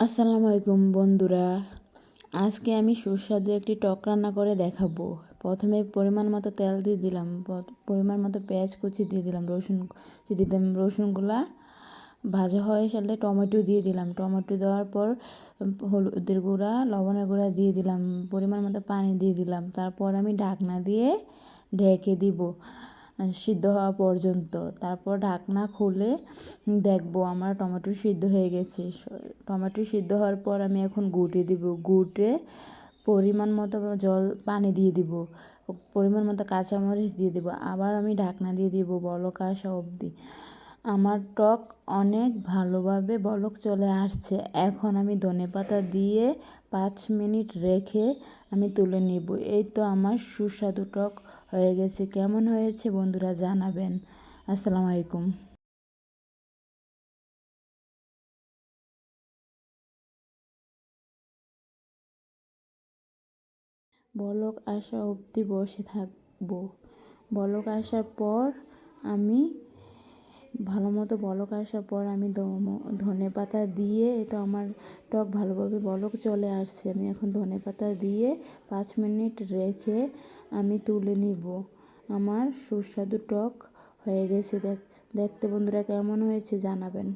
আসসালামু আলাইকুম বন্ধুরা। আজকে আমি সুস্বাদু একটি টক রান্না করে দেখাবো। প্রথমে পরিমাণ মতো তেল দিয়ে দিলাম, পরিমাণ মতো পেঁয়াজ কুচি দিয়ে দিলাম, রসুন কুচি দিয়ে দিলাম। রসুনগুলা ভাজা হয়ে সারলে টমেটো দিয়ে দিলাম। টমেটো দেওয়ার পর হলুদের গুঁড়া, লবণের গুঁড়া দিয়ে দিলাম, পরিমাণ মতো পানি দিয়ে দিলাম। তারপর আমি ঢাকনা দিয়ে ঢেকে দিব সিদ্ধ হওয়া পর্যন্ত। তারপর ঢাকনা খুলে দেখবো আমার টমেটো সিদ্ধ হয়ে গেছে। টমেটো সিদ্ধ হওয়ার পর আমি এখন গুটে দিব। গুটে পরিমাণ মতো পানি দিয়ে দিব, পরিমাণ মতো কাঁচামরিচ দিয়ে দিব। আবার আমি ঢাকনা দিয়ে দিব বলক আসা অবধি। আমার টক অনেক ভালোভাবে বলক চলে আসছে। এখন আমি ধনেপাতা দিয়ে 5 মিনিট রেখে আমি তুলে নিব। এই তো আমার সুস্বাদু টক হয়ে গেছে। কেমন হয়েছে বন্ধুরা জানাবেন। আসসালামু আলাইকুম। বলক আসা অবধি বসে থাকবো। বলক আসার পর আমি ভালো মতো বলক আসার পর আমি ধনেপাতা দিয়ে, তো আমার টক ভালোভাবে বলক চলে আসছে। আমি এখন ধনেপাতা দিয়ে 5 মিনিট রেখে আমি তুলে নিব। আমার সুস্বাদু টক হয়ে গেছে। দেখতে বন্ধুরা কেমন হয়েছে জানাবেন।